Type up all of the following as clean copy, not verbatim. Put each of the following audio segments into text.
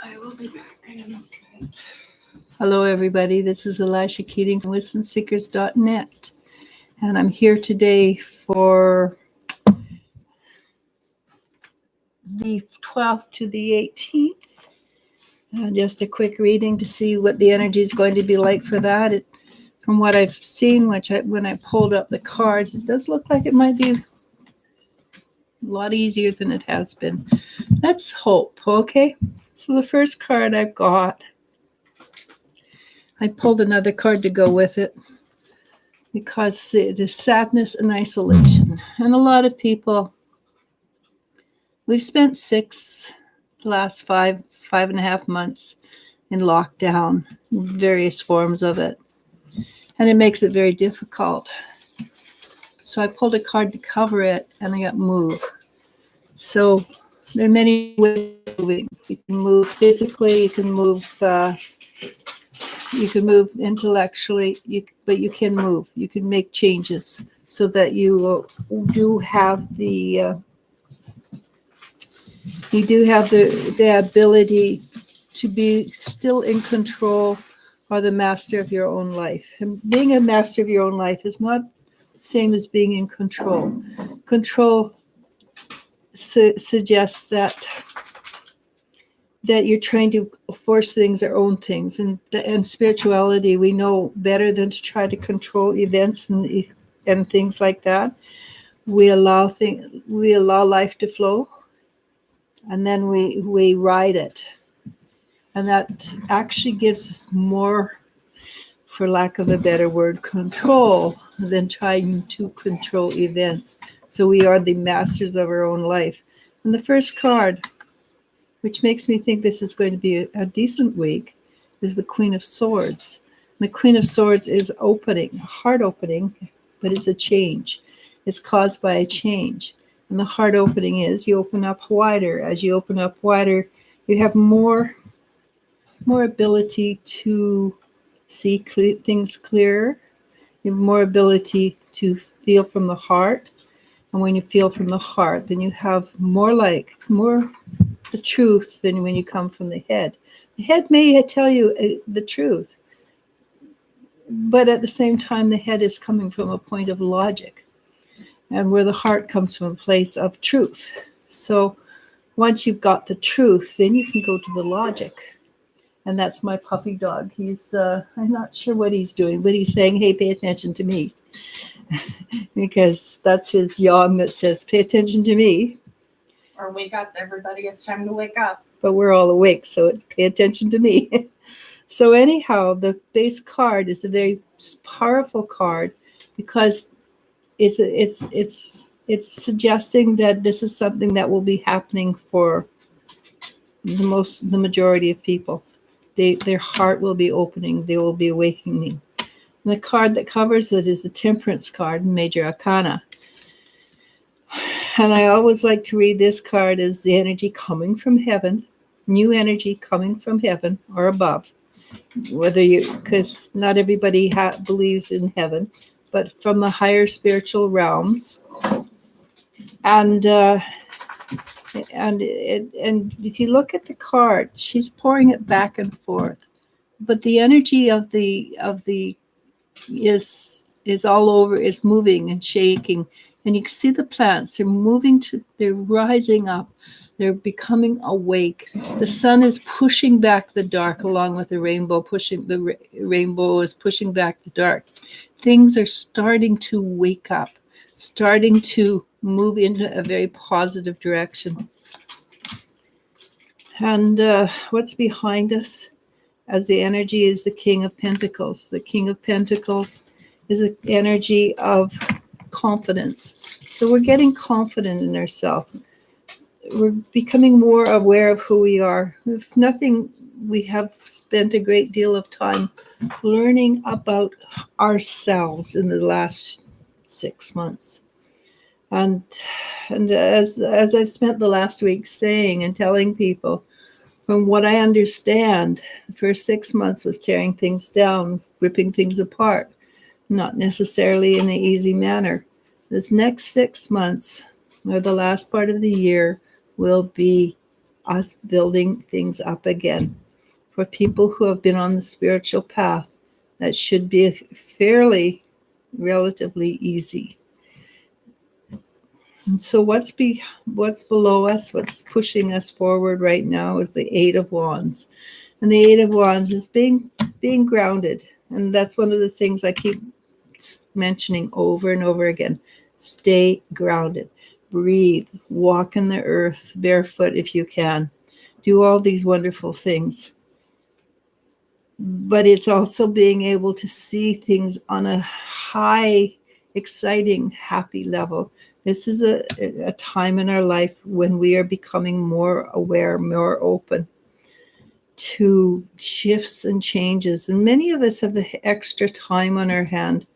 I will be back in a moment. Hello, everybody. This is Eliz-sha Keating from WisdomSeekers.net. And I'm here today for the 12th to the 18th. Just a quick reading to see what the energy is going to be like for that. From what I've seen, when I pulled up the cards, it does look like it might be a lot easier than it has been. Let's hope, okay? So the first card I've got, I pulled another card to go with it because it is sadness and isolation. And a lot of people, we've spent the last five and a half months in lockdown, various forms of it. And it makes it very difficult. So I pulled a card to cover it, and I got move. So there are many ways of moving. You can move physically, you can move intellectually, but you can move. You can make changes so that you do have the ability to be still in control or the master of your own life. And being a master of your own life is not the same as being in control. Control suggests that you're trying to force things or own things. And spirituality, we know better than to try to control events and things like that. We allow life to flow, and then we ride it. And that actually gives us more, for lack of a better word, control than trying to control events. So we are the masters of our own life. And the first card, which makes me think this is going to be a decent week, is the Queen of Swords. And the Queen of Swords is opening, heart opening, but it's a change. It's caused by a change. And the heart opening is you open up wider. As you open up wider, you have more ability to see things clearer. You have more ability to feel from the heart. And when you feel from the heart, then you have more the truth than when you come from the head. The head may tell you the truth, but at the same time, the head is coming from a point of logic, and where the heart comes from a place of truth. So once you've got the truth, then you can go to the logic. And that's my puppy dog. He's, I'm not sure what he's doing, but he's saying, hey, pay attention to me. Because that's his yawn that says, pay attention to me. Or wake up, everybody. It's time to wake up. But we're all awake, so it's pay attention to me. So anyhow, the base card is a very powerful card because it's suggesting that this is something that will be happening for the majority of people. Their heart will be opening. They will be awakening. And the card that covers it is the Temperance card in Major Arcana. And I always like to read this card as the energy coming from heaven, new energy coming from heaven or above. Because not everybody believes in heaven, but from the higher spiritual realms. And if you look at the card, she's pouring it back and forth, but the energy of the is all over. It's moving and shaking, and you can see the plants. They're rising up. They're becoming awake. The sun is pushing back the dark, along with the rainbow. The rainbow is pushing back the dark. Things are starting to wake up, starting to move into a very positive direction. And what's behind us as the energy is the King of Pentacles. The King of Pentacles is an energy of confidence. So we're getting confident in ourselves. We're becoming more aware of who we are. If nothing, we have spent a great deal of time learning about ourselves in the last 6 months. And as I've spent the last week saying and telling people, from what I understand, the first 6 months was tearing things down, ripping things apart, not necessarily in an easy manner. This next 6 months, or the last part of the year, will be us building things up again. For people who have been on the spiritual path, that should be fairly relatively easy. And so what's below us, what's pushing us forward right now is the Eight of Wands. And the Eight of Wands is being grounded. And that's one of the things I keep mentioning over and over again. Stay grounded. Breathe. Walk in the earth barefoot if you can. Do all these wonderful things. But it's also being able to see things on a high, exciting, happy level. This is a time in our life when we are becoming more aware, more open to shifts and changes. And many of us have the extra time on our hand,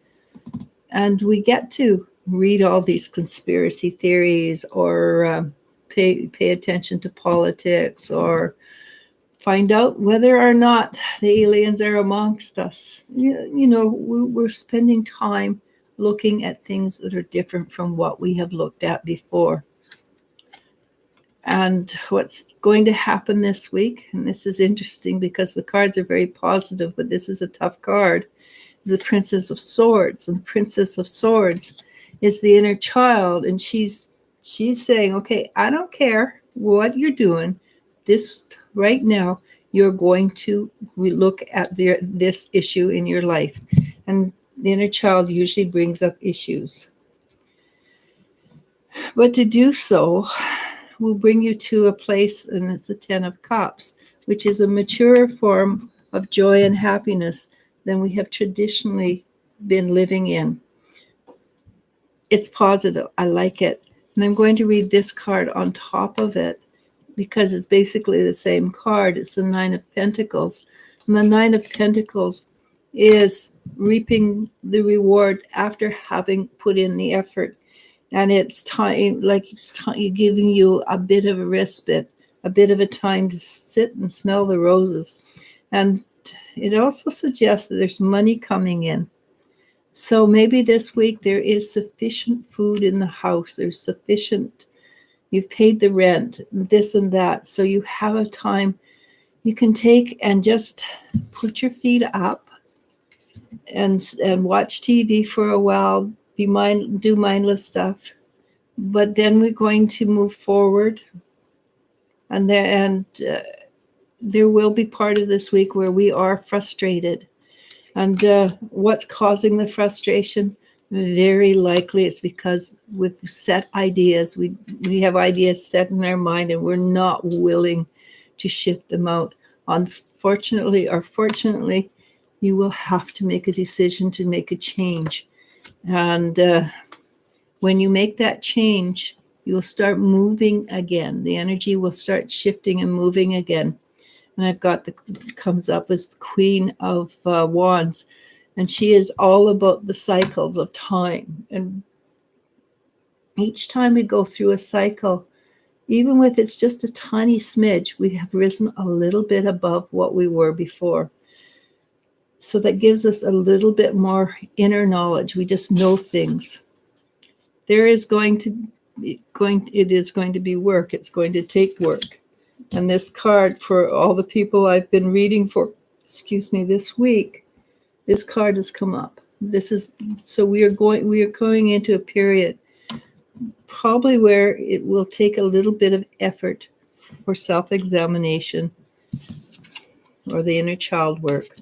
and we get to read all these conspiracy theories or pay attention to politics or find out whether or not the aliens are amongst us. We're spending time looking at things that are different from what we have looked at before. And what's going to happen this week, and this is interesting because the cards are very positive, but this is a tough card, is the Princess of Swords. And the Princess of Swords is the inner child, and she's saying, okay, I don't care what you're doing. This right now, you're going to look at this issue in your life. And the inner child usually brings up issues. But to do so will bring you to a place, and it's the Ten of Cups, which is a mature form of joy and happiness than we have traditionally been living in. It's positive. I like it. And I'm going to read this card on top of it because it's basically the same card. It's the Nine of Pentacles. And the Nine of Pentacles is reaping the reward after having put in the effort. And it's time, giving you a bit of a respite, a bit of a time to sit and smell the roses. And it also suggests that there's money coming in. So maybe this week there is sufficient food in the house. There's sufficient, you've paid the rent, this and that. So you have a time you can take and just put your feet up and watch TV for a while. Do mindless stuff, but then we're going to move forward, and there will be part of this week where we are frustrated, and what's causing the frustration? Very likely it's because we've set ideas. We have ideas set in our mind, and we're not willing to shift them out. Unfortunately or fortunately, you will have to make a decision to make a change. And when you make that change, you'll start moving again. The energy will start shifting and moving again. And I've got comes up as the Queen of Wands. And she is all about the cycles of time. And each time we go through a cycle, even with it's just a tiny smidge, we have risen a little bit above what we were before. So that gives us a little bit more inner knowledge. We just know things. It is going to be work. It's going to take work. And this card, for all the people I've been reading for, this week, this card has come up. We are going into a period probably where it will take a little bit of effort for self-examination or the inner child work.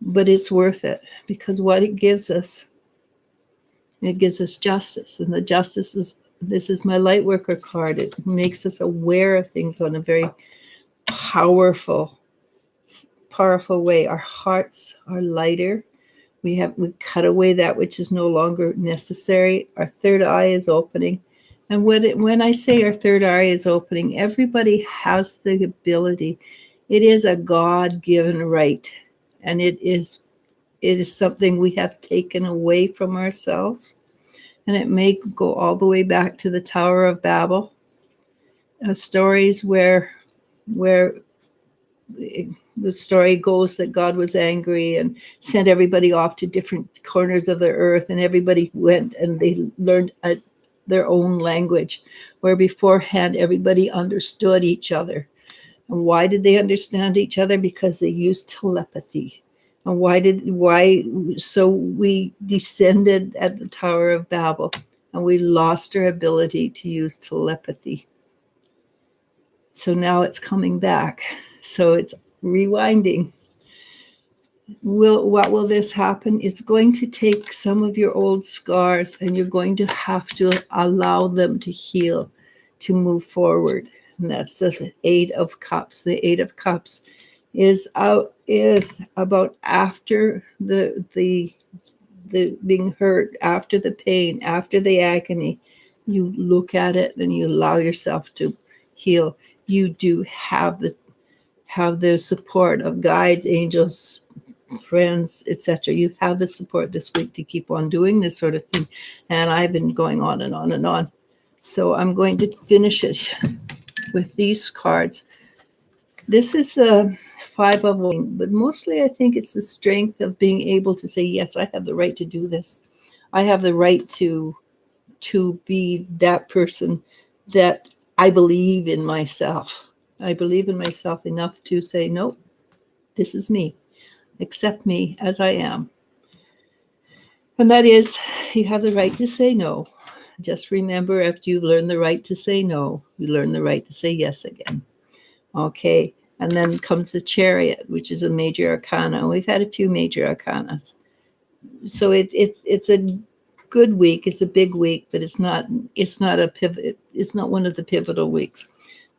But it's worth it, because what it gives us justice. And the justice this is my light worker card. It makes us aware of things on a very powerful way. Our hearts are lighter. We cut away that which is no longer necessary. Our third eye is opening. And when I say our third eye is opening, everybody has the ability. It is a God-given right. And it is something we have taken away from ourselves. And it may go all the way back to the Tower of Babel. Stories where the story goes that God was angry and sent everybody off to different corners of the earth, and everybody went and they learned their own language, where beforehand everybody understood each other. And why did they understand each other? Because they used telepathy. And so we descended at the Tower of Babel and we lost our ability to use telepathy. So now it's coming back. So it's rewinding. What will this happen? It's going to take some of your old scars and you're going to have to allow them to heal, to move forward. And that's the Eight of Cups. The Eight of Cups is about after the being hurt, after the pain, after the agony. You look at it and you allow yourself to heal. You do have the support of guides, angels, friends, etc. You have the support this week to keep on doing this sort of thing. And I've been going on and on and on. So I'm going to finish it with these cards. This is a Five of Wands, but mostly I think it's the strength of being able to say, yes, I have the right to do this. I have the right to be that person that I believe in myself. I believe in myself enough to say, nope, this is me. Accept me as I am. And that is, you have the right to say no. Just remember, after you've learned the right to say no, you learn the right to say yes again. Okay. And then comes the Chariot, which is a major arcana. We've had a few major arcanas. So it's a good week. It's a big week, but it's not a pivot. It's not one of the pivotal weeks.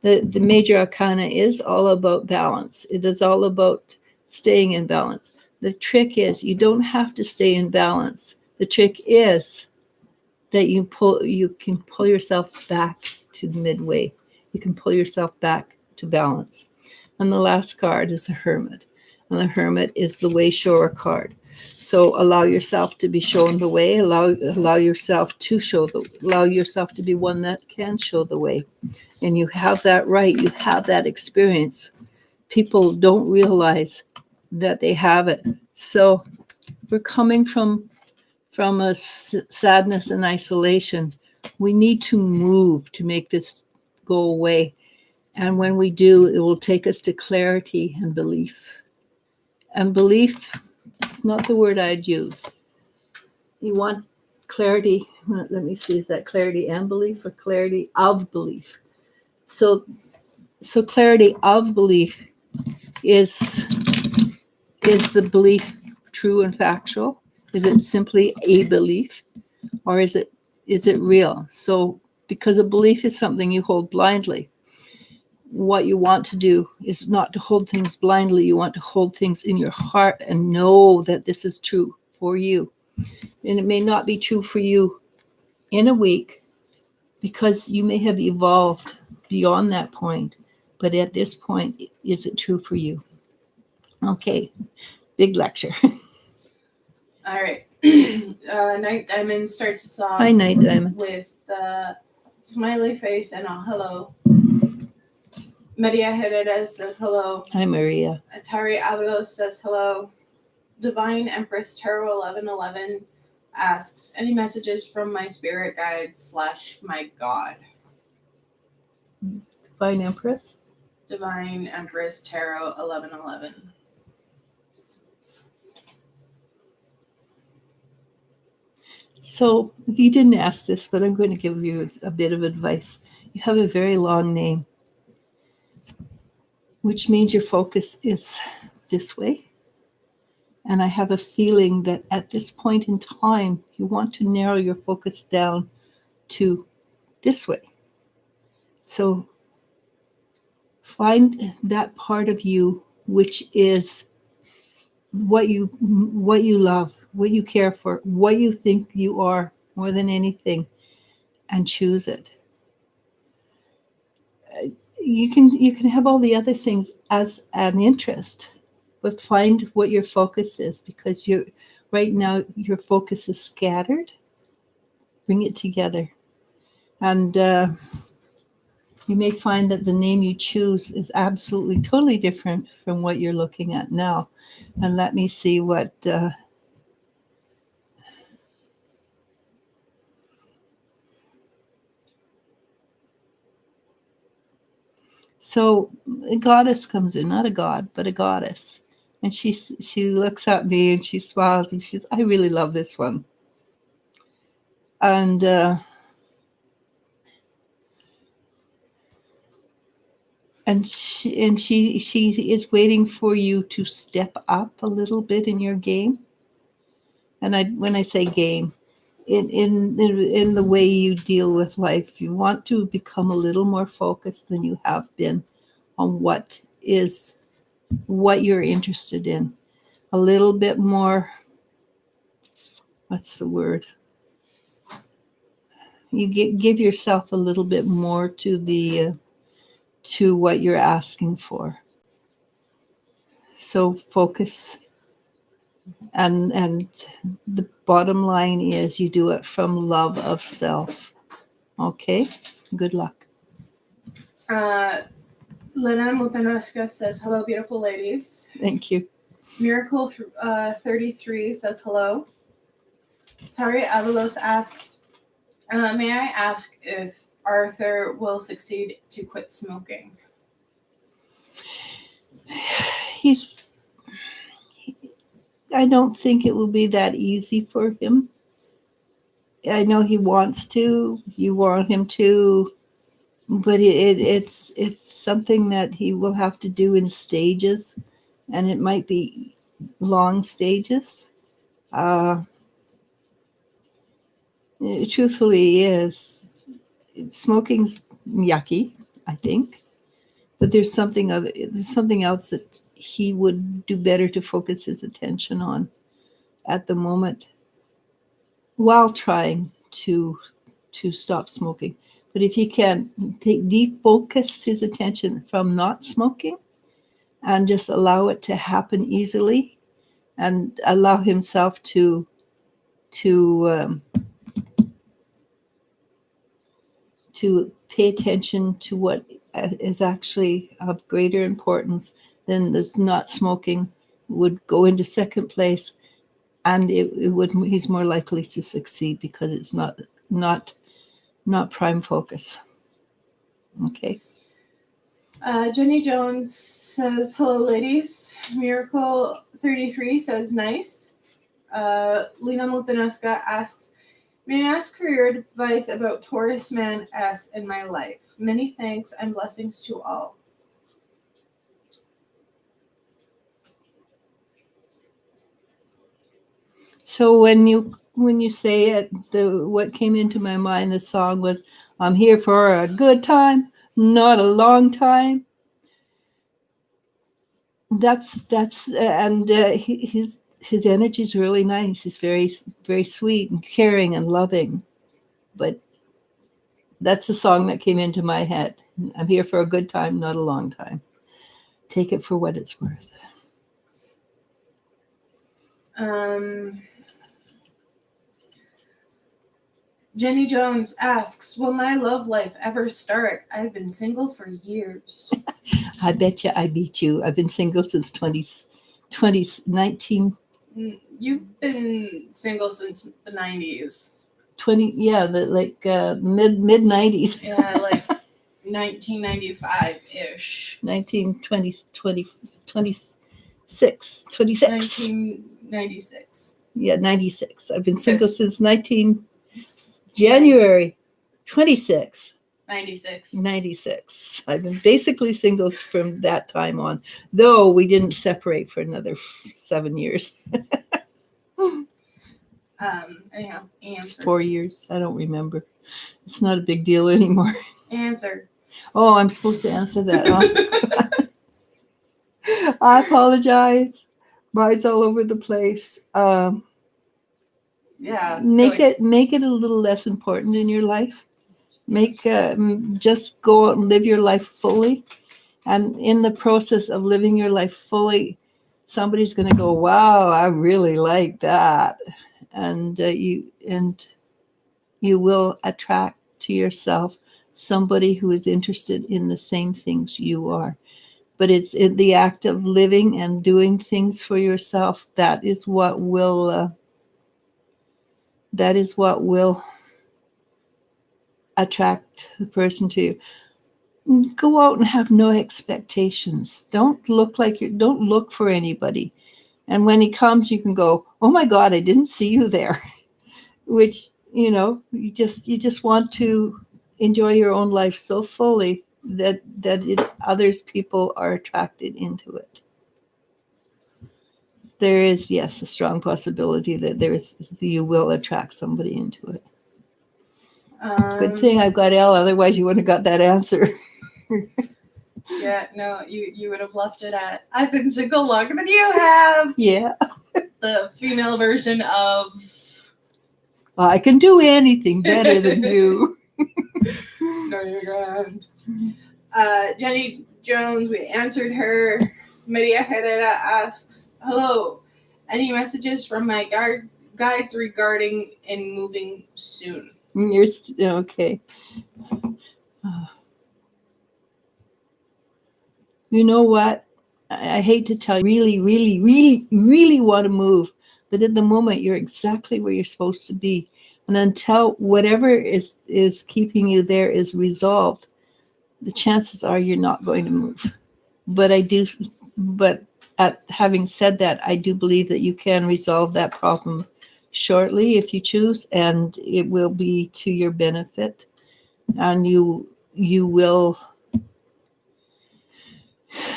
The major arcana is all about balance. It is all about staying in balance. The trick is you don't have to stay in balance. The trick is that you can pull yourself back to midway. You can pull yourself back to balance. And the last card is the Hermit. And the Hermit is the way shower card. So allow yourself to be shown the way. Allow yourself to allow yourself to be one that can show the way. And you have that right. You have that experience. People don't realize that they have it. So we're coming from a sadness and isolation. We need to move to make this go away. And when we do, it will take us to clarity and belief. And belief, it's not the word I'd use. You want clarity. Let me see, is that clarity and belief or clarity of belief? So clarity of belief is the belief true and factual? Is it simply a belief? Or is it real? So because a belief is something you hold blindly. What you want to do is not to hold things blindly. You want to hold things in your heart and know that this is true for you. And it may not be true for you in a week because you may have evolved beyond that point. But at this point, is it true for you? Okay, big lecture. All right. Night Diamond starts us off Hi, Night Diamond. with the smiley face and a hello. Maria Herrera says hello. Hi, Maria. Atari Avalos says hello. Divine Empress Tarot 1111 asks, any messages from my spirit guide / my God? Divine Empress? Divine Empress Tarot 1111. So you didn't ask this, but I'm going to give you a bit of advice. You have a very long name, which means your focus is this way. And I have a feeling that at this point in time, you want to narrow your focus down to this way. So find that part of you which is what you love, what you care for, what you think you are more than anything, and choose it. You can have all the other things as an interest, but find what your focus is, because right now your focus is scattered. Bring it together. And you may find that the name you choose is absolutely totally different from what you're looking at now. And let me see what So a goddess comes in, not a god, but a goddess. And she looks at me and she smiles and she says, I really love this one. And she is waiting for you to step up a little bit in your game. And when I say game, in the way you deal with life, you want to become a little more focused than you have been on what you're interested in. A little bit more, what's the word? You give yourself a little bit more to what you're asking for. So focus, and the bottom line is you do it from love of self. Okay, good luck. Lena Mutanaska says, hello, beautiful ladies. Thank you. Miracle 33 says hello. Tari Avalos asks, may I ask if Arthur will succeed to quit smoking? I don't think it will be that easy for him. I know he wants to. You want him to, but it's something that he will have to do in stages, and it might be long stages. Truthfully, is smoking's yucky, I think, but there's something else that he would do better to focus his attention on at the moment while trying to stop smoking. But if he can defocus his attention from not smoking and just allow it to happen easily and allow himself to pay attention to what is actually of greater importance, then this not smoking would go into second place, and he's more likely to succeed because it's not prime focus. Okay. Jenny Jones says, hello, ladies. Miracle 33 says, nice. Lena Mutaneska asks, may I ask for your advice about Taurus Man S in my life? Many thanks and blessings to all. So when you say it, what came into my mind, the song was, I'm here for a good time, not a long time. That's and his energy is really nice. He's very, very sweet and caring and loving. But that's the song that came into my head. I'm here for a good time, not a long time. Take it for what it's worth. Jenny Jones asks, will my love life ever start? I've been single for years. I bet you I beat you. I've been single since 2019. You've been single since the 90s. 20, yeah, mid 90s. Yeah, like 1995-ish. 1926. 1996. Yeah, 96. I've been single since January 26. 96. I've been basically single from that time on, though we didn't separate for another 7 years. Anyhow, answer. It's 4 years. I don't remember. It's not a big deal anymore. Answer. Oh, I'm supposed to answer that. Huh? I apologize. Mine's all over the place. Yeah. Make it a little less important in your life. Just go out and live your life fully, and in the process of living your life fully, somebody's going to go, wow, I really like that, and you will attract to yourself somebody who is interested in the same things you are. But it's in the act of living and doing things for yourself that is what will attract the person to you. go out and have no expectations. Don't look for anybody. And when he comes, you can go, "Oh my God, I didn't see you there," which you just want to enjoy your own life so fully that others people are attracted into it. There is, yes, a strong possibility that you will attract somebody into it. Good thing I've got L, otherwise you wouldn't have got that answer. Yeah, no, you would have left it at, I've been single longer than you have. Yeah. The female version of, Well, I can do anything better than you. no, you're grand. Jenny Jones, we answered her. Maria Herrera asks, hello, any messages from my guides regarding in moving soon? You're okay. You know what? I hate to tell you, really, really, really, really want to move. But at the moment, you're exactly where you're supposed to be. And until whatever is keeping you there is resolved, the chances are you're not going to move. But having said that, I do believe that you can resolve that problem shortly if you choose, and it will be to your benefit. And you will.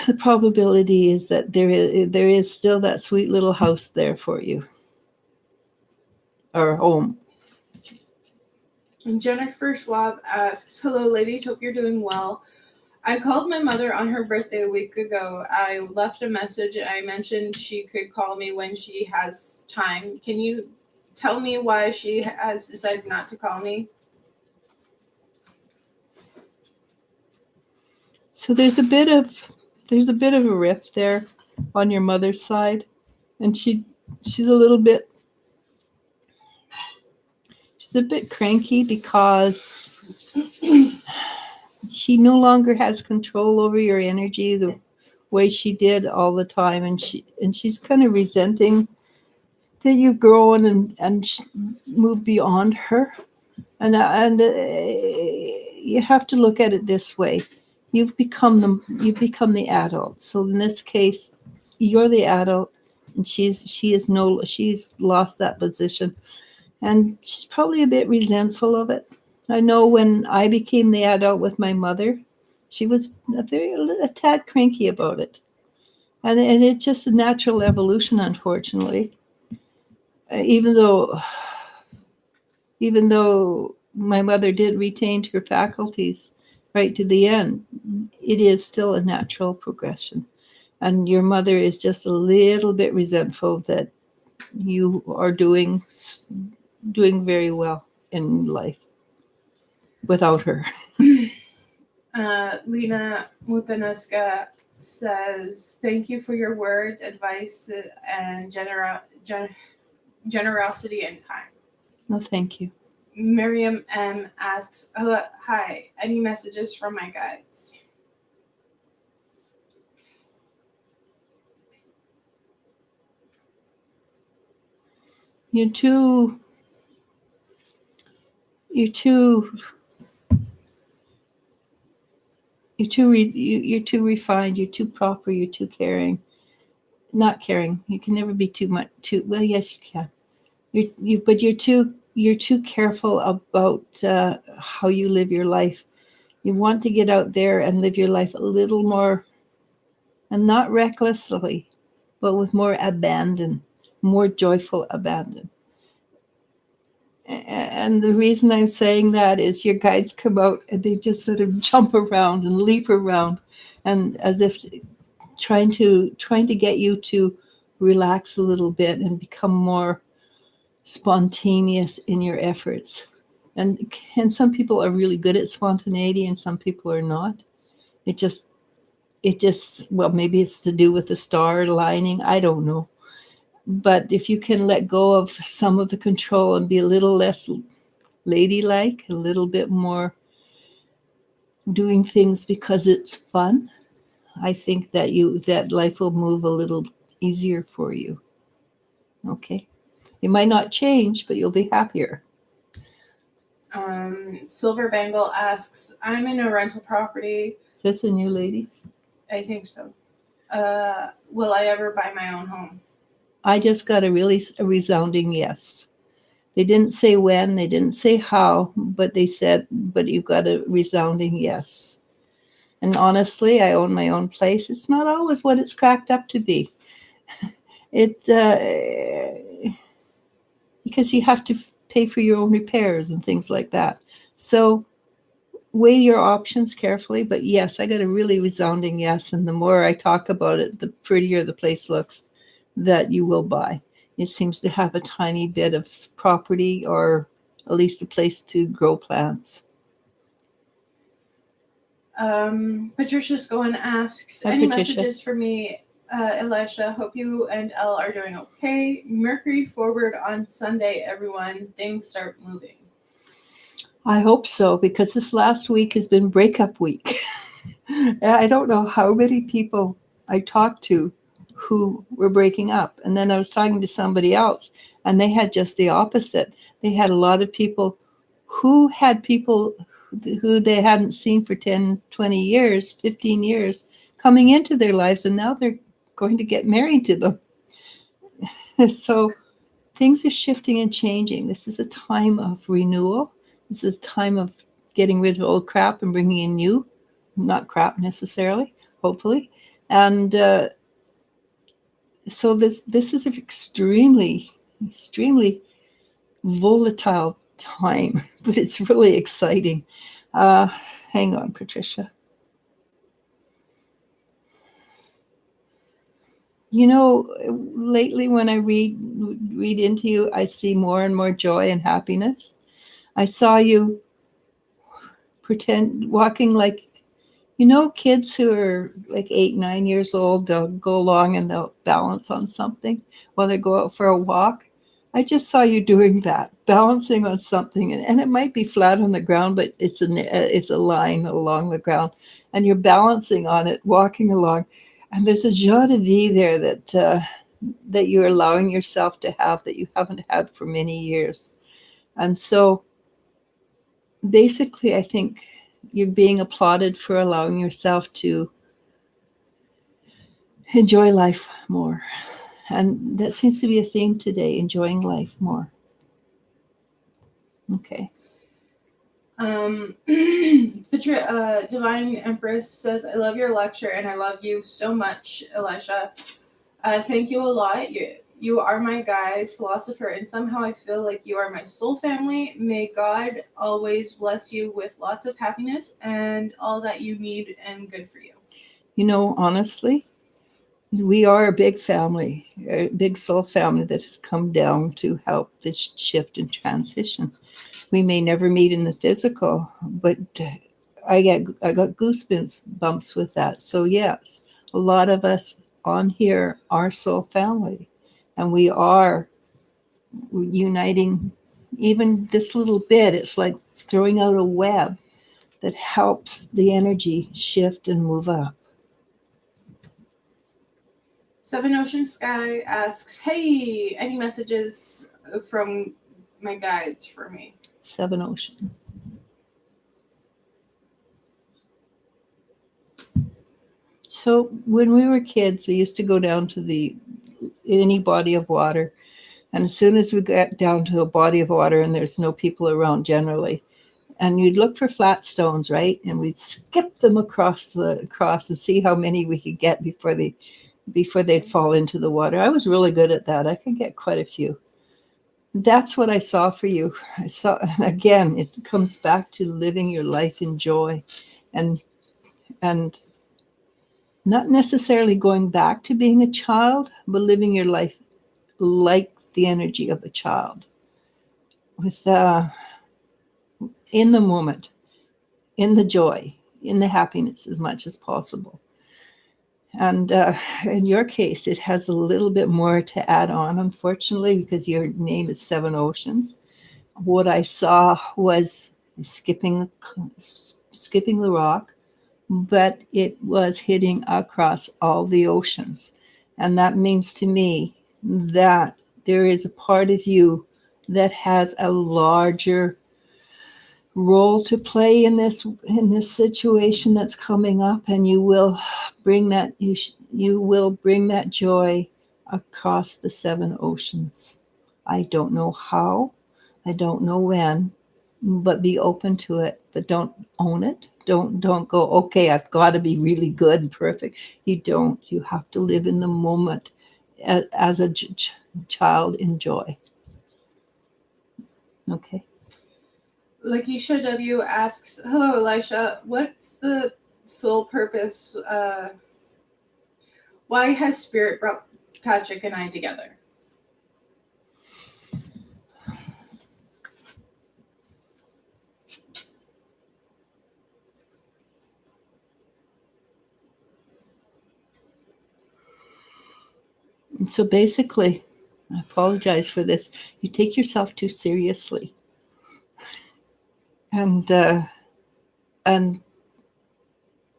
The probability is that there is still that sweet little house there for you, or home. And Jennifer Schwab asks, hello ladies, hope you're doing well. I called my mother on her birthday a week ago. I left a message and I mentioned she could call me when she has time. Can you tell me why she has decided not to call me? So there's a bit of a rift there on your mother's side, and she's a bit cranky because she no longer has control over your energy the way she did all the time, and she's kind of resenting that you've grown and moved beyond her, and you have to look at it this way. You've become the adult. So in this case, you're the adult, and she's lost that position, and she's probably a bit resentful of it. I know when I became the adult with my mother, she was a tad cranky about it, and it's just a natural evolution, unfortunately. Even though my mother did retain her faculties right to the end, it is still a natural progression. And your mother is just a little bit resentful that you are doing very well in life without her. Lena Mutaneska says, thank you for your words, advice, and generosity and time. No, thank you. Miriam M. asks, hi, any messages from my guides? You're too refined, you're too proper, you're too caring. Not caring. You can never be too much well, yes you can. But you're too careful about how you live your life. You want to get out there and live your life a little more, and not recklessly, but with more abandon, more joyful abandon. And the reason I'm saying that is your guides come out and they just sort of jump around and leap around, and as if trying to get you to relax a little bit and become more spontaneous in your efforts. And some people are really good at spontaneity and some people are not. It just well, maybe it's to do with the star aligning, I don't know. But if you can let go of some of the control and be a little less ladylike, a little bit more doing things because it's fun, I think that life will move a little easier for you. Okay? It might not change, but you'll be happier. Silver Bangle asks, I'm in a rental property. That's a new lady. I think so. Will I ever buy my own home? I just got a resounding yes. They didn't say when, they didn't say how, but they said, but you've got a resounding yes. And honestly, I own my own place. It's not always what it's cracked up to be. Because you have to pay for your own repairs and things like that. So weigh your options carefully. But yes, I got a really resounding yes. And the more I talk about it, the prettier the place looks that you will buy. It seems to have a tiny bit of property, or at least a place to grow plants. Patricia Scowen asks, Hi, any Patricia. messages for me, Eliz-sha? Hope you and Elle are doing okay. Mercury forward on Sunday, everyone. Things start moving. I hope so, because this last week has been breakup week. I don't know how many people I talked to who were breaking up. And then I was talking to somebody else, and they had just the opposite. They had a lot of people who they hadn't seen for 10, 20 years, 15 years coming into their lives, and now they're going to get married to them. So things are shifting and changing. This is a time of renewal. This is a time of getting rid of old crap and bringing in new, not crap necessarily, hopefully. And so this is an extremely, extremely volatile time, but it's really exciting. Hang on, Patricia. You know, lately when I read into you, I see more and more joy and happiness. I saw you walking like, kids who are like 8, 9 years old, they'll go along and they'll balance on something while they go out for a walk. I just saw you doing that, balancing on something, and it might be flat on the ground, but it's a line along the ground, and you're balancing on it, walking along, and there's a joie de vivre there that you're allowing yourself to have that you haven't had for many years. And so basically, I think you're being applauded for allowing yourself to enjoy life more. And that seems to be a theme today, enjoying life more. Okay. Divine Empress says, I love your lecture and I love you so much, Eliz-sha. Thank you a lot. You are my guide, philosopher, and somehow I feel like you are my soul family. May God always bless you with lots of happiness and all that you need and good for you. Honestly, we are a big family, a big soul family that has come down to help this shift and transition. We may never meet in the physical, but I got goosebumps with that. So yes, a lot of us on here are soul family, and we are uniting. Even this little bit, it's like throwing out a web that helps the energy shift and move up. Seven Ocean Sky asks, hey, any messages from my guides for me? Seven Ocean. So when we were kids, we used to go down to any body of water. And as soon as we got down to a body of water and there's no people around generally, and you'd look for flat stones, right? And we'd skip them across and see how many we could get before they'd fall into the water. I was really good at that. I could get quite a few. That's what I saw for you. Again, it comes back to living your life in joy and not necessarily going back to being a child, but living your life like the energy of a child, with in the moment, in the joy, in the happiness as much as possible. And in your case, it has a little bit more to add on, unfortunately, because your name is Seven Oceans. What I saw was skipping the rock, but it was hitting across all the oceans. And that means to me that there is a part of you that has a larger role to play in this situation that's coming up, and you will bring that you will bring that joy across the 7 oceans. I don't know how, I don't know when, but be open to it. But don't own it. Don't go, okay, I've got to be really good and perfect. You don't. You have to live in the moment as a child in joy. Okay. Lakeisha W asks, hello, Elisha. What's the sole purpose? Why has Spirit brought Patrick and I together? And so basically, I apologize for this, you take yourself too seriously. And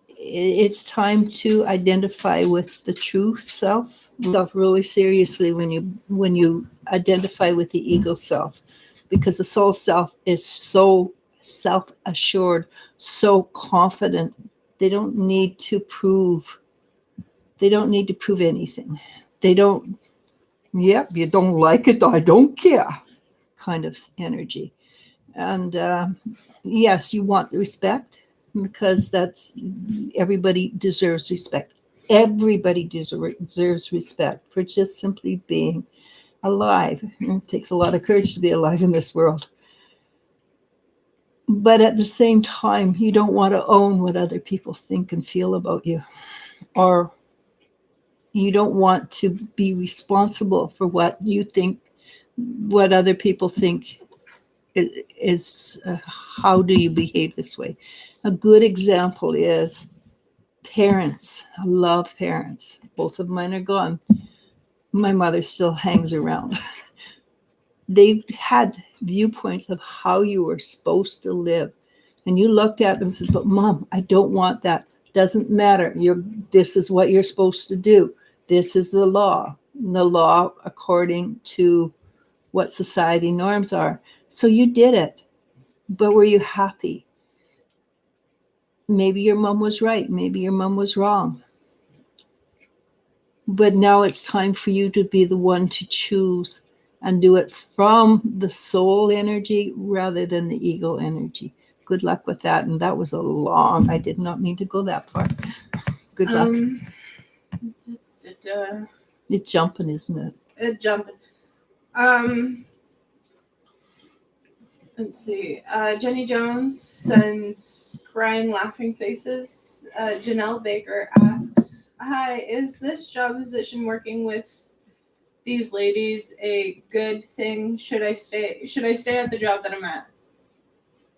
it's time to identify with the true self really seriously when you identify with the ego self, because the soul self is so self-assured, so confident. They don't need to prove anything. They don't, yep, you don't like it, I don't care kind of energy. And yes, you want the respect, because that's, everybody deserves respect. Everybody deserves respect for just simply being alive. It takes a lot of courage to be alive in this world. But at the same time, you don't want to own what other people think and feel about you, or you don't want to be responsible for what you think, what other people think is how do you behave this way. A good example is parents. I love parents. Both of mine are gone. My mother still hangs around. They had viewpoints of how you were supposed to live, and you looked at them and said, but Mom, I don't want that. Doesn't matter. This is what you're supposed to do. This is the law according to what society norms are. So you did it. But were you happy? Maybe your mom was right. Maybe your mom was wrong. But now it's time for you to be the one to choose and do it from the soul energy rather than the ego energy. Good luck with that. And that was I did not mean to go that far. Good luck. It's jumping, isn't it? It's jumping. Let's see. Jenny Jones sends crying, laughing faces. Janelle Baker asks, hi, is this job position working with these ladies a good thing? Should I stay at the job that I'm at?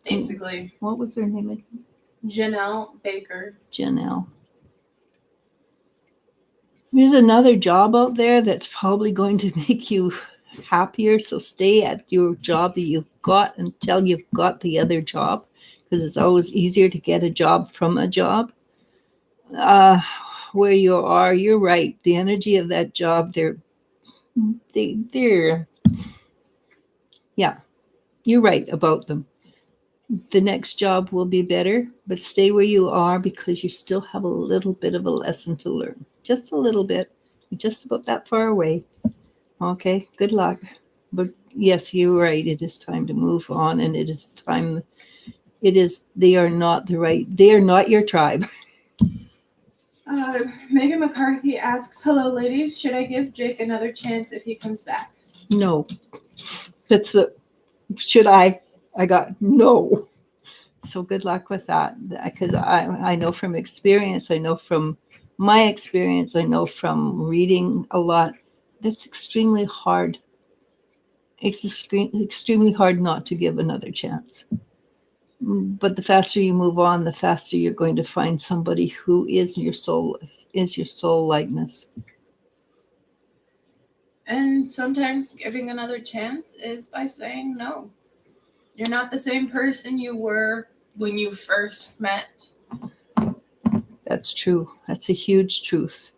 Basically. What was her name again? Janelle Baker. Janelle. There's another job out there that's probably going to make you happier, so stay at your job that you've got until you've got the other job, because it's always easier to get a job from a job. Where you are, you're right. The energy of that job, yeah, you're right about them. The next job will be better, but stay where you are, because you still have a little bit of a lesson to learn. Just a little bit. You're just about that far away. Okay, good luck. But yes, you're right. It is time to move on, and it is time. They are not your tribe. Megan McCarthy asks, hello, ladies. Should I give Jake another chance if he comes back? No. Should I? I got no. So good luck with that, because I know from experience, I know from my experience, I know from reading a lot, that's extremely hard. It's extremely hard not to give another chance. But the faster you move on, the faster you're going to find somebody who is your soul likeness. And sometimes giving another chance is by saying no. You're not the same person you were when you first met. That's true. That's a huge truth.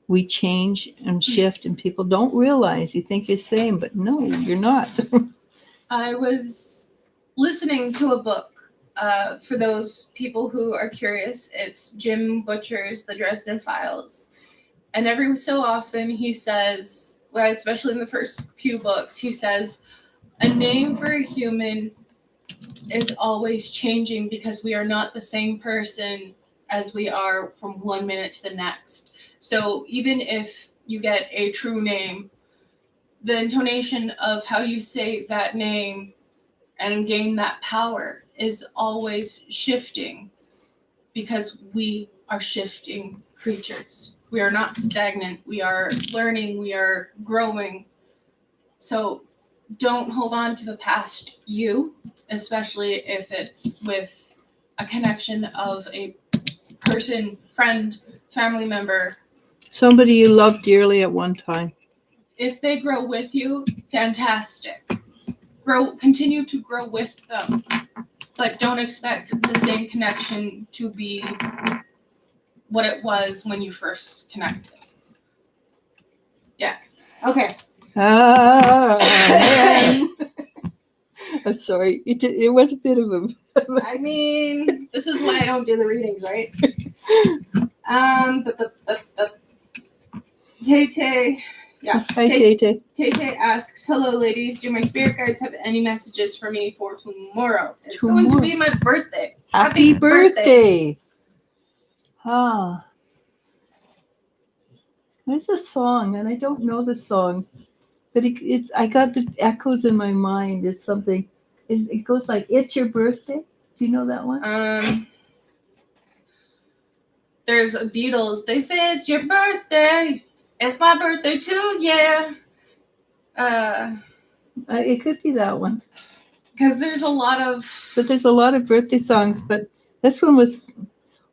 We change and shift, and people don't realize. You think you're the same, but no, you're not. I was listening to a book For those people who are curious, it's Jim Butcher's The Dresden Files. And every so often he says, well, especially in the first few books, he says, a name for a human is always changing because we are not the same person as we are from 1 minute to the next. So even if you get a true name, the intonation of how you say that name and gain that power is always shifting because we are shifting creatures. We are not stagnant. We are learning. We are growing. So don't hold on to the past you, especially if it's with a connection of a person, friend, family member. Somebody you loved dearly at one time. If they grow with you, fantastic. Continue to grow with them, but don't expect the same connection to be what it was when you first connected. Yeah. Okay. I'm sorry. It was a bit of a. I mean, this is why I don't do the readings, right? Tay-Tay. Yeah. Hi, Tay-Tay. Tay-Tay asks, hello, ladies. Do my spirit guides have any messages for me for tomorrow? It's going to be my birthday. Happy birthday. Ah. There's a song, and I don't know the song, but I got the echoes in my mind. It's something. It goes like, "It's your birthday." Do you know that one? There's Beatles. They say it's your birthday. It's my birthday too. Yeah. It could be that one. Because there's a lot of. But there's a lot of birthday songs, but this one was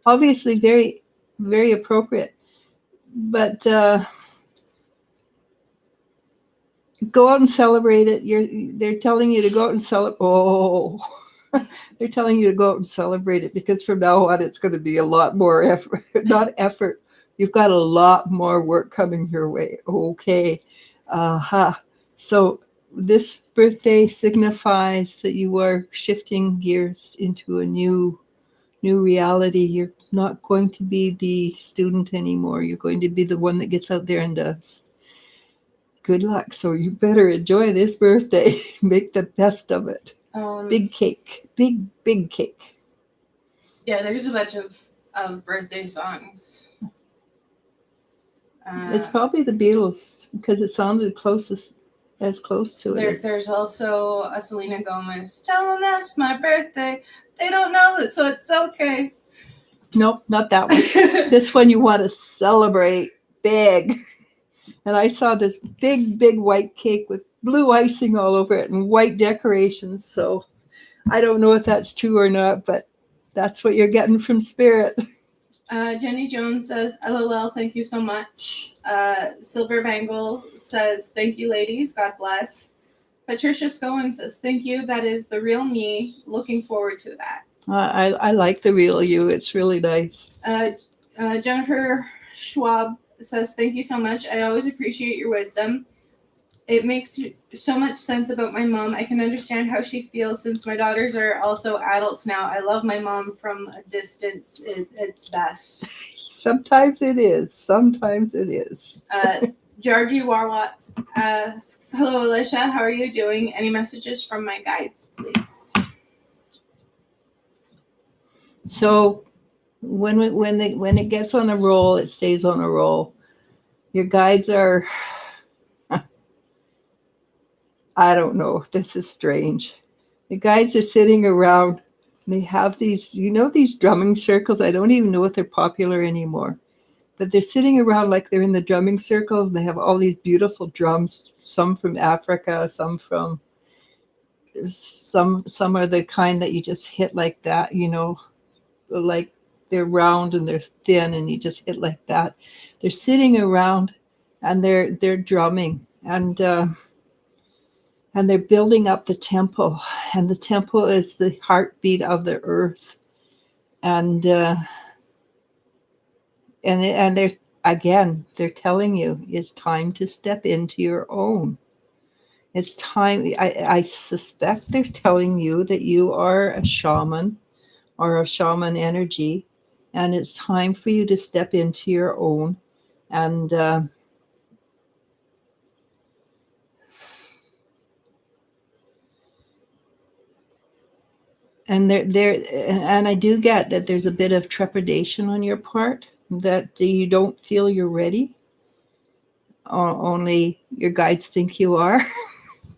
obviously very, very appropriate. But go out and celebrate it. They're telling you to go out and celebrate. Oh, they're telling you to go out and celebrate it because from now on it's going to be a lot more effort. Not effort. You've got a lot more work coming your way. Okay. So this birthday signifies that you are shifting gears into a new reality. You're not going to be the student anymore. You're going to be the one that gets out there and does. Good luck. So you better enjoy this birthday. Make the best of it. Big cake. Big cake. Yeah, there's a bunch of birthday songs. It's probably the Beatles because it sounded as close to it. There's also a Selena Gomez. Tell them that's my birthday. They don't know it, so it's okay. Nope, not that one. This one you want to celebrate big. And I saw this big white cake with blue icing all over it and white decorations. So I don't know if that's true or not, but that's what you're getting from Spirit. Jenny Jones says, LOL, thank you so much. Silver Bangle says, thank you, ladies. God bless. Patricia Scowen says, thank you. That is the real me. Looking forward to that. I like the real you. It's really nice. Jennifer Schwab says, thank you so much. I always appreciate your wisdom. It makes so much sense about my mom. I can understand how she feels since my daughters are also adults now. I love my mom from a distance. It's best. Sometimes it is. Sometimes it is. Georgie Warwat asks, hello, Eliz-sha. How are you doing? Any messages from my guides, please? So when it gets on a roll, it stays on a roll. Your guides are, I don't know, this is strange. The guides are sitting around. They have these drumming circles. I don't even know if they're popular anymore. But they're sitting around like they're in the drumming circle. They have all these beautiful drums, some from Africa, some are the kind that you just hit like that, like they're round and they're thin and you just hit like that. They're sitting around and they're drumming and they're building up the temple, and the temple is the heartbeat of the earth. And they're telling you it's time to step into your own. It's time. I suspect they're telling you that you are a shaman or a shaman energy, and it's time for you to step into your own. And and I do get that there's a bit of trepidation on your part, that you don't feel you're ready. Only your guides think you are.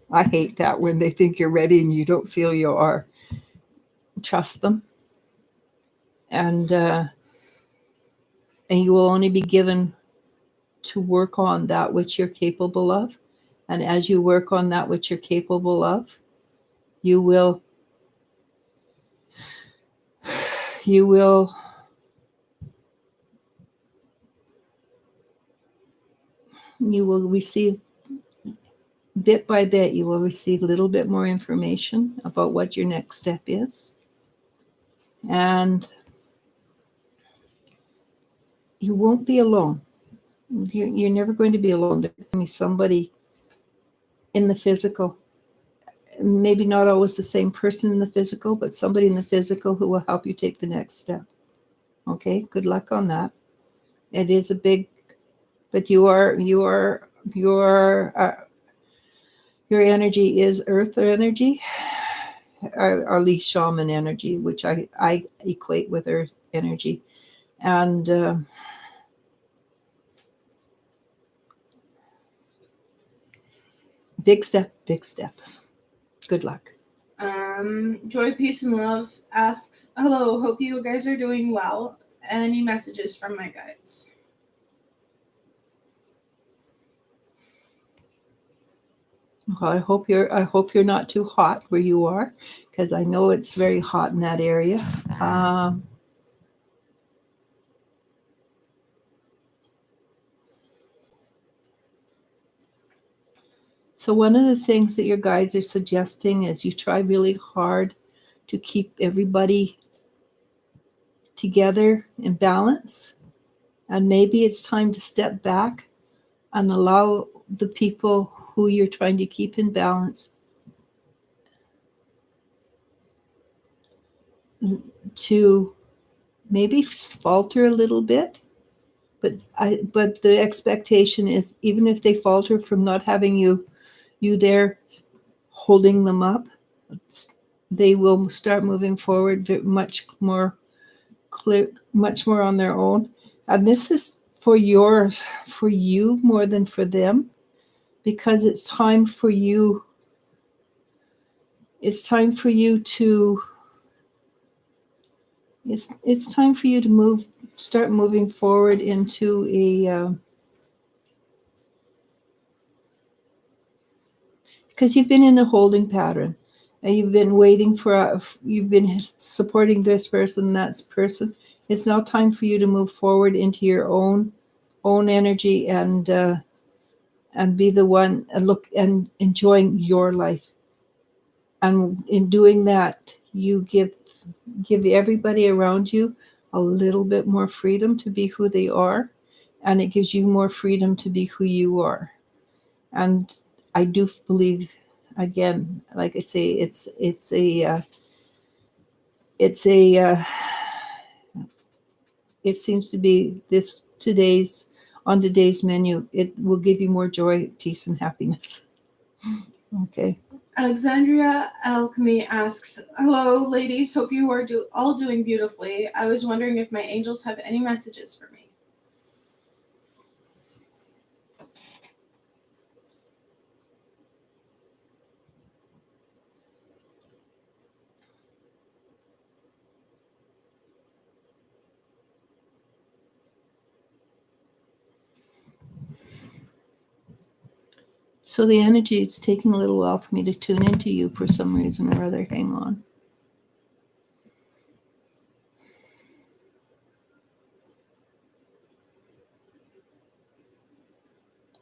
I hate that, when they think you're ready and you don't feel you are. Trust them, and you will only be given to work on that which you're capable of. And as you work on that which you're capable of, you will receive, bit by bit, you will receive a little bit more information about what your next step is. And you won't be alone. You're never going to be alone. There's going to be somebody in the physical, maybe not always the same person in the physical, but somebody in the physical who will help you take the next step. Okay, good luck on that. It is a big, but your energy is earth energy, or at least shaman energy, which I equate with earth energy. And big step. Good luck. Joy, Peace, and Love asks, hello, hope you guys are doing well. Any messages from my guides? Well, I hope you're not too hot where you are, because I know it's very hot in that area. So one of the things that your guides are suggesting is you try really hard to keep everybody together in balance. And maybe it's time to step back and allow the people who you're trying to keep in balance to maybe falter a little bit. But the expectation is, even if they falter from not having you there holding them up, they will start moving forward much more clear, much more on their own. And this is for you more than for them, because it's time for you to start moving forward into a because you've been in a holding pattern, and you've been waiting you've been supporting this person, that person. It's now time for you to move forward into your own energy, and be the one, and enjoying your life. And in doing that, you give everybody around you a little bit more freedom to be who they are, and it gives you more freedom to be who you are. And I do believe, again, like I say, it seems to be on today's menu. It will give you more joy, peace, and happiness. Okay. Alexandria Alchemy asks, hello, ladies. Hope you are all doing beautifully. I was wondering if my angels have any messages for me. So the energy, it's taking a little while for me to tune into you for some reason or other. Hang on.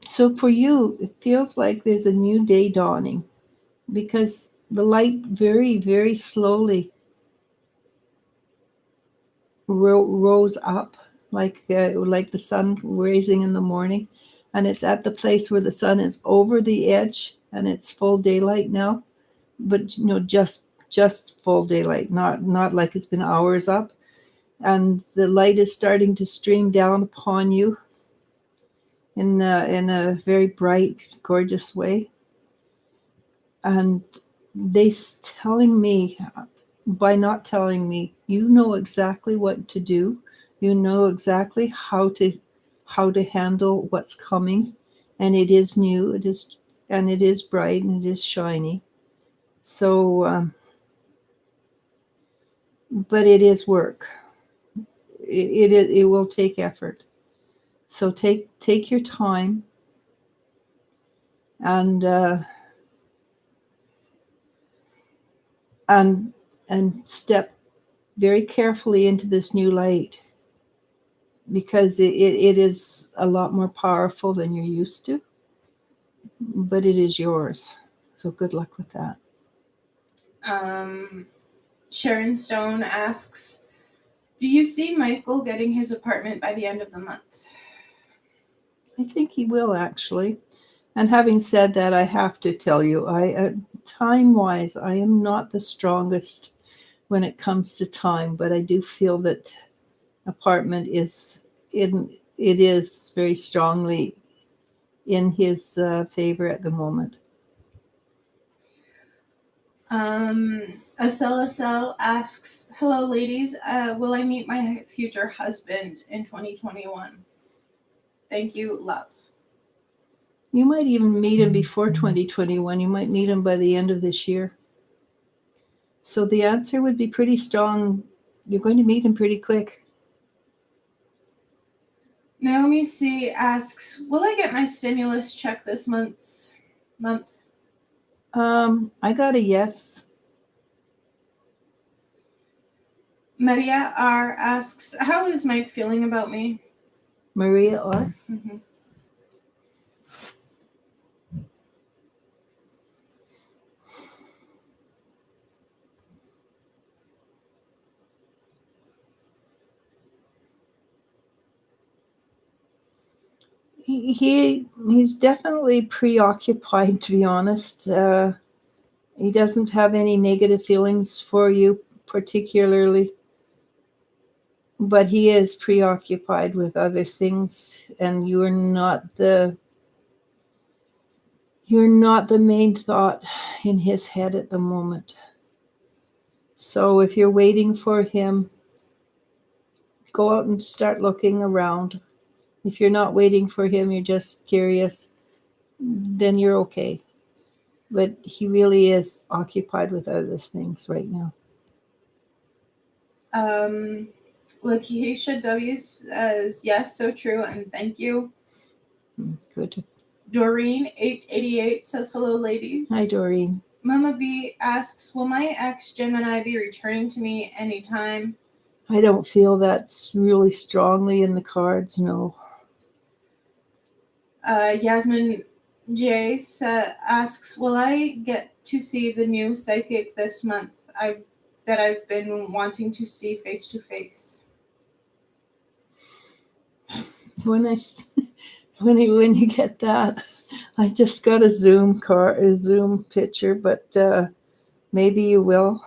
So for you, it feels like there's a new day dawning, because the light very, very slowly rose up, like the sun rising in the morning, and it's at the place where the sun is over the edge and it's full daylight now, but just just full daylight, not like it's been hours up. And the light is starting to stream down upon you in a very bright, gorgeous way. And telling me, by not telling me, you know exactly what to do. You know exactly how to handle what's coming, and it is new. It is bright, and it is shiny. So, but it is work. It will take effort. So take your time and step very carefully into this new light, because it is a lot more powerful than you're used to, but it is yours. So good luck with that. Sharon Stone asks, do you see Michael getting his apartment by the end of the month? I think he will, actually. And having said that, I have to tell you, time-wise, I am not the strongest when it comes to time, but I do feel that apartment is very strongly in his favor at the moment. Acel asks, hello ladies, will I meet my future husband in 2021? Thank you, love. You might even meet him before 2021. You might meet him by the end of this year. So the answer would be pretty strong. You're going to meet him pretty quick. Naomi C. asks, will I get my stimulus check this month? I got a yes. Maria R. asks, how is Mike feeling about me? Maria R. Mm-hmm. He's definitely preoccupied, to be honest. He doesn't have any negative feelings for you particularly, but he is preoccupied with other things, and you're not the main thought in his head at the moment. So if you're waiting for him, go out and start looking around. If you're not waiting for him, you're just curious, then you're okay. But he really is occupied with other things right now. Lakeisha W. says, yes, so true, and thank you. Good. Doreen 888 says, hello ladies. Hi, Doreen. Mama B asks, will my ex Gemini be returning to me anytime? I don't feel that's really strongly in the cards, no. Yasmin J asks, will I get to see the new psychic this month that I've been wanting to see face to face? When you get that, I just got a Zoom picture, but maybe you will.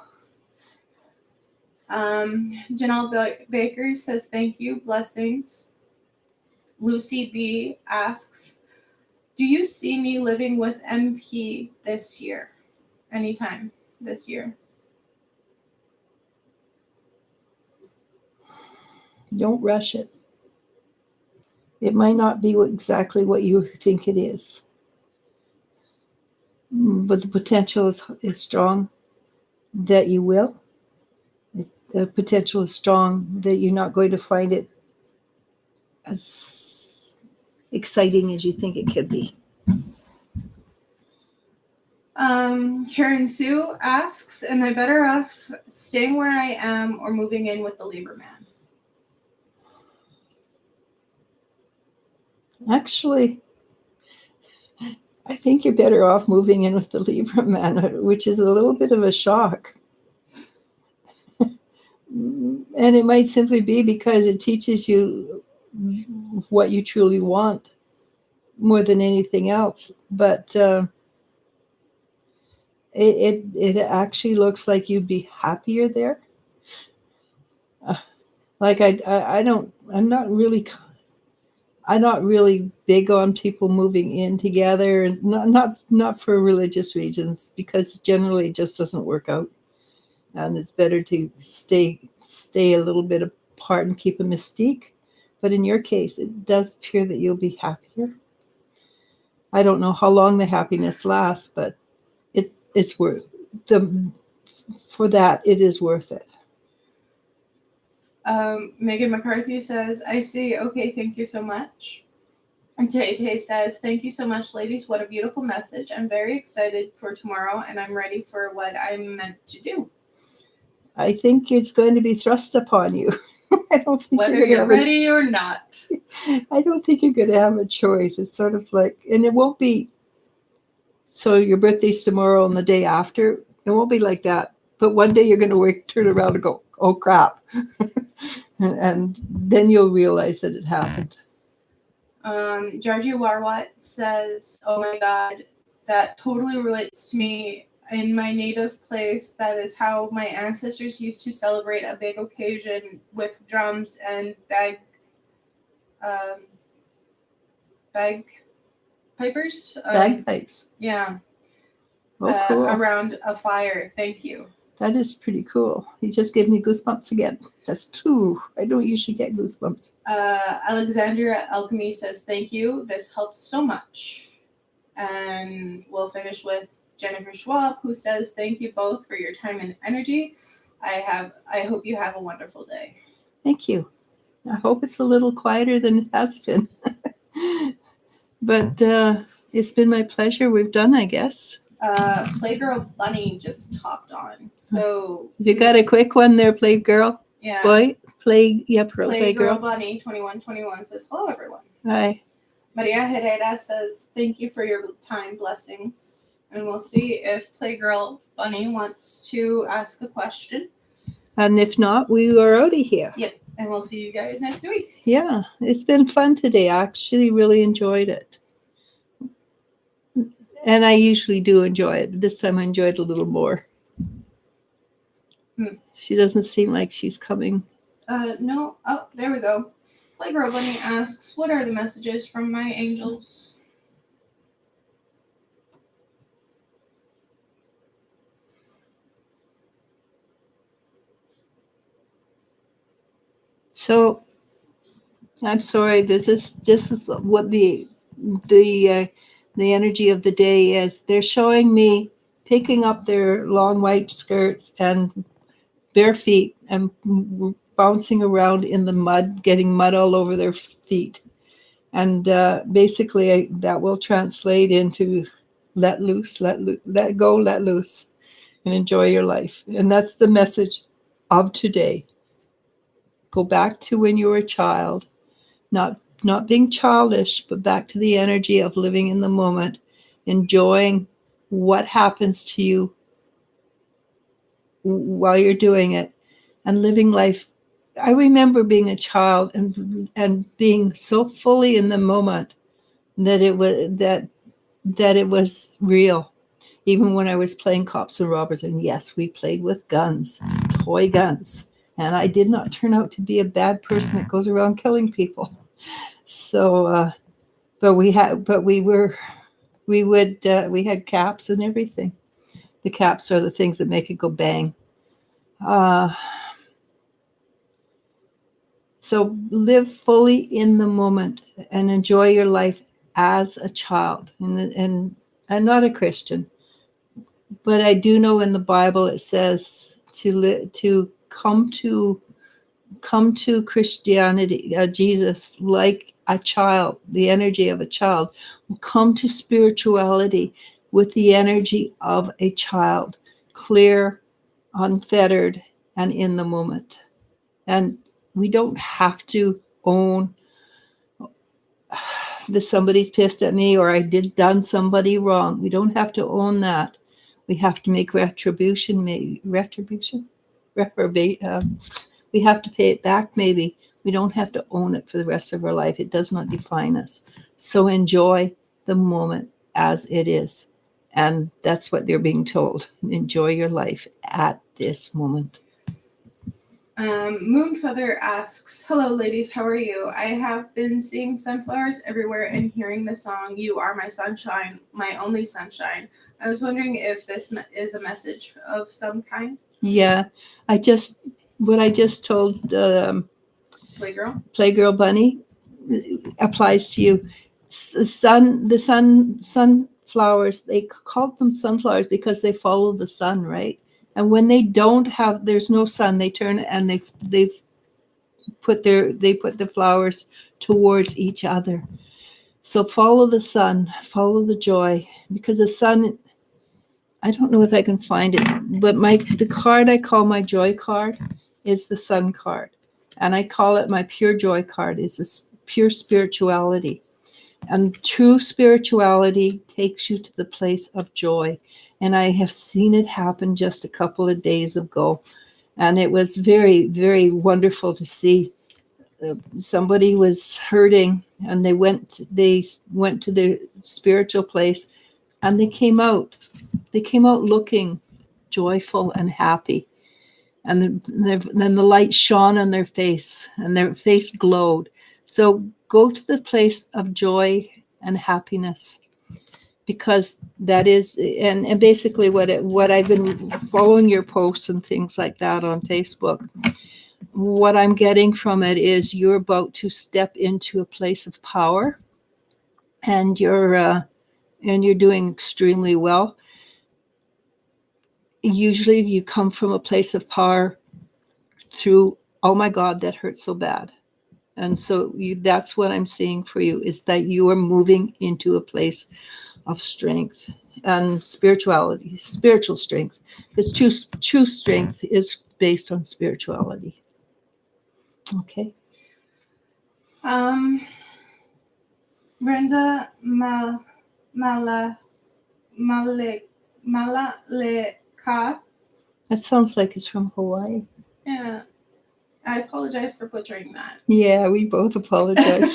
Janelle Baker says, thank you, blessings. Lucy B asks, do you see me living with MP this year? Anytime this year? Don't rush it. It might not be exactly what you think it is, but the potential is strong that you will. The potential is strong that you're not going to find it as exciting as you think it could be. Karen Sue asks, am I better off staying where I am or moving in with the Libra man? Actually, I think you're better off moving in with the Libra man, which is a little bit of a shock. And it might simply be because it teaches you what you truly want more than anything else. But it actually looks like you'd be happier there. Like I'm not really big on people moving in together, and not for religious reasons, because generally it just doesn't work out, and it's better to stay a little bit apart and keep a mystique. But in your case, it does appear that you'll be happier. I don't know how long the happiness lasts, but it's worth for that. It is worth it. Megan McCarthy says, I see. Okay, thank you so much. And Tay says, thank you so much, ladies. What a beautiful message. I'm very excited for tomorrow, and I'm ready for what I'm meant to do. I think it's going to be thrust upon you. I don't think whether you're ready or not. I don't think you're going to have a choice. It's sort of like, and it won't be, so your birthday's tomorrow and the day after, it won't be like that. But one day you're going to turn around and go, oh crap. and then you'll realize that it happened. Georgie Warwat says, oh my God, that totally relates to me. In my native place, that is how my ancestors used to celebrate a big occasion with drums and bagpipers. Bagpipes. Yeah. Oh, cool. Around a fire. Thank you. That is pretty cool. You just gave me goosebumps again. That's true. I don't usually get goosebumps. Alexandria Alchemy says, thank you. This helps so much. And we'll finish with Jennifer Schwab, who says, thank you both for your time and energy. I hope you have a wonderful day. Thank you. I hope it's a little quieter than it has been. But it's been my pleasure. We've done, I guess. Playgirl Bunny just hopped on. So if you got a quick one there, Playgirl. Yeah. Boy, Playgirl Bunny 2121 says, hello everyone. Hi. Maria Herrera says, thank you for your time, blessings. And we'll see if Playgirl Bunny wants to ask a question. And if not, we are out of here. Yep. And we'll see you guys next week. Yeah, it's been fun today. I actually really enjoyed it. And I usually do enjoy it, but this time I enjoyed it a little more. She doesn't seem like she's coming. No. Oh, there we go. Playgirl Bunny asks, what are the messages from my angels? So, I'm sorry. This is what the energy of the day is. They're showing me picking up their long white skirts and bare feet and bouncing around in the mud, getting mud all over their feet. And basically that will translate into let loose, let go, let loose, and enjoy your life. And that's the message of today. Go back to when you were a child, not being childish, but back to the energy of living in the moment, enjoying what happens to you while you're doing it, and living life. I remember being a child and being so fully in the moment that it was real. Even when I was playing cops and robbers, and yes, we played with guns, toy guns, and I did not turn out to be a bad person that goes around killing people. So, we had caps and everything. The caps are the things that make it go bang. So live fully in the moment and enjoy your life as a child. And I'm not a Christian, but I do know in the Bible it says to come to Christianity, Jesus, like a child, the energy of a child. Come to spirituality with the energy of a child, clear, unfettered, and in the moment. And we don't have to own that somebody's pissed at me or I done somebody wrong. We don't have to own that. We have to make retribution. We have to pay it back, maybe. We don't have to own it for the rest of our life. It does not define us. So enjoy the moment as it is. And that's what they're being told. Enjoy your life at this moment. Moonfeather asks, hello ladies, how are you? I have been seeing sunflowers everywhere and hearing the song, You Are My Sunshine, My Only Sunshine. I was wondering if this is a message of some kind. Yeah, what I just told Playgirl Bunny applies to you. The sunflowers, they called them sunflowers because they follow the sun, right? And when they there's no sun, they turn and they put the flowers towards each other. So follow the sun, follow the joy, because the sun, I don't know if I can find it, but the card I call my joy card is the sun card. And I call it my pure joy card, is this pure spirituality. And true spirituality takes you to the place of joy. And I have seen it happen just a couple of days ago. And it was very, very wonderful to see. Somebody was hurting and they went to the spiritual place, and they came out looking joyful and happy. And then the light shone on their face and their face glowed. So go to the place of joy and happiness, because that is, and basically what I've been following your posts and things like that on Facebook. What I'm getting from it is you're about to step into a place of power, and you're doing extremely well. Usually you come from a place of power through, oh my God, that hurts so bad. And so that's what I'm seeing for you, is that you are moving into a place of strength and spirituality, spiritual strength, because true strength is based on spirituality. Okay. Brenda Malaleka. That sounds like it's from Hawaii. Yeah. I apologize for butchering that. Yeah, we both apologize.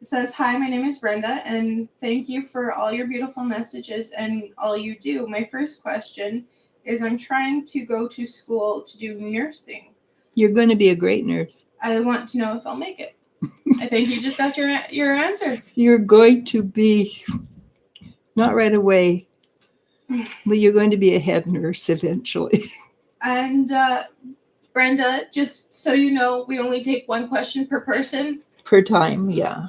Says, hi, my name is Brenda, and thank you for all your beautiful messages and all you do. My first question is, I'm trying to go to school to do nursing. You're going to be a great nurse. I want to know if I'll make it. I think you just got your answer. You're going to be, not right away, but you're going to be a head nurse eventually. And Brenda, just so you know, we only take one question per person. Per time, yeah.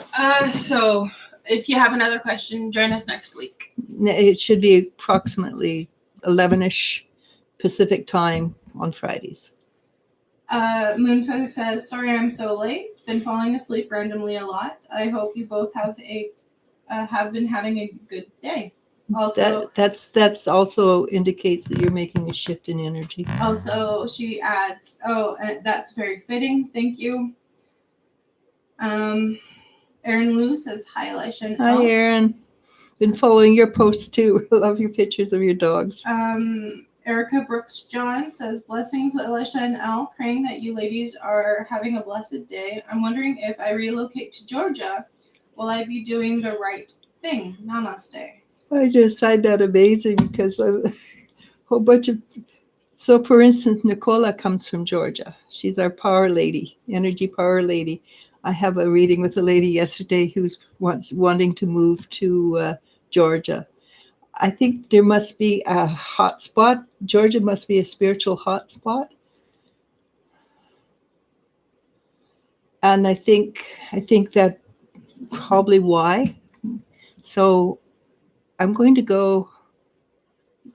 So if you have another question, join us next week. It should be approximately 11ish Pacific time on Fridays. Moonfeather says, sorry I'm so late. Been falling asleep randomly a lot. I hope you both have been having a good day. Also, that's also indicates that you're making a shift in energy. Also, she adds, that's very fitting. Thank you. Erin Lou says, hi, Elisha and Hi, Erin. Been following your posts too. I love your pictures of your dogs. Erica Brooks John says, blessings, Elisha and Elle. Praying that you ladies are having a blessed day. I'm wondering if I relocate to Georgia, will I be doing the right thing? Namaste. I just find that amazing because a whole bunch of. So, for instance, Nicola comes from Georgia. She's our power lady, energy power lady. I have a reading with a lady yesterday who's wanting to move to Georgia. I think there must be a hot spot. Georgia must be a spiritual hot spot. And I think that probably why. So I'm going to go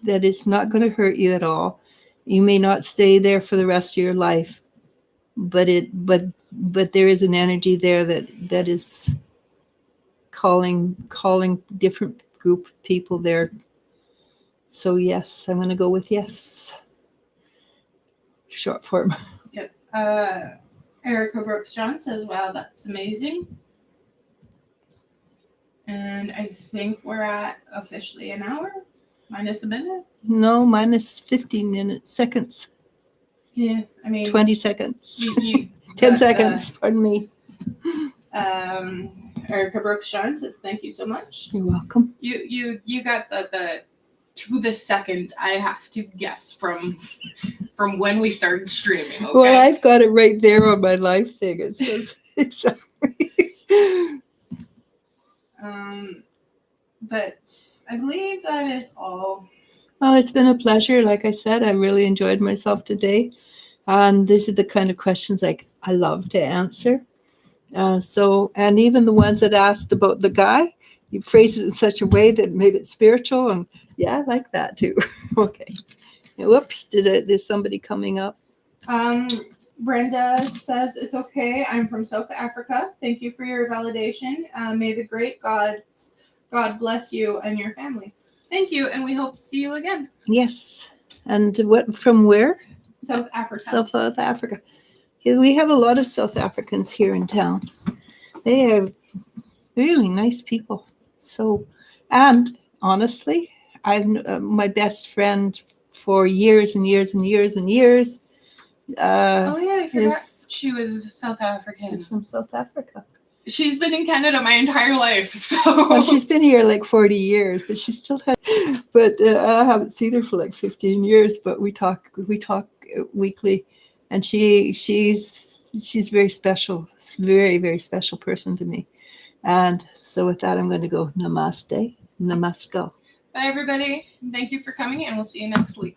that it's not going to hurt you at all. You may not stay there for the rest of your life, but there is an energy there that is calling different group of people there. So yes, I'm going to go with yes. Short form. Yep. Erica Brooks John says, wow, that's amazing. And I think we're at officially an hour, minus a minute. No, minus 15 seconds. Yeah, I mean 20 seconds. 10 10 seconds. Pardon me. Erica Brooks John says thank you so much. You're welcome. You got the to the second I have to guess from when we started streaming. Okay. Well, I've got it right there on my life thing. It says exactly. But I believe that is all. Well, it's been a pleasure. Like I said, I really enjoyed myself today. And these are the kind of questions I love to answer. And even the ones that asked about the guy, you phrased it in such a way that made it spiritual. And yeah, I like that too. Okay. Whoops, there's somebody coming up. Brenda says, it's okay. I'm from South Africa. Thank you for your validation. May the great God bless you and your family. Thank you, and we hope to see you again. Yes. And from where? South Africa. South Africa. Yeah, we have a lot of South Africans here in town. They are really nice people. So, and honestly, I've my best friend for years and years and years and years. Oh yeah, I forgot she was South African. She's from South Africa. She's been in Canada my entire life, so. Well, she's been here like 40 years, but she still has. But I haven't seen her for like 15 years. But we talk weekly, and she's very special. It's a very, very special person to me. And so with that, I'm going to go namaste, namaskar. Bye everybody. Thank you for coming, and we'll see you next week.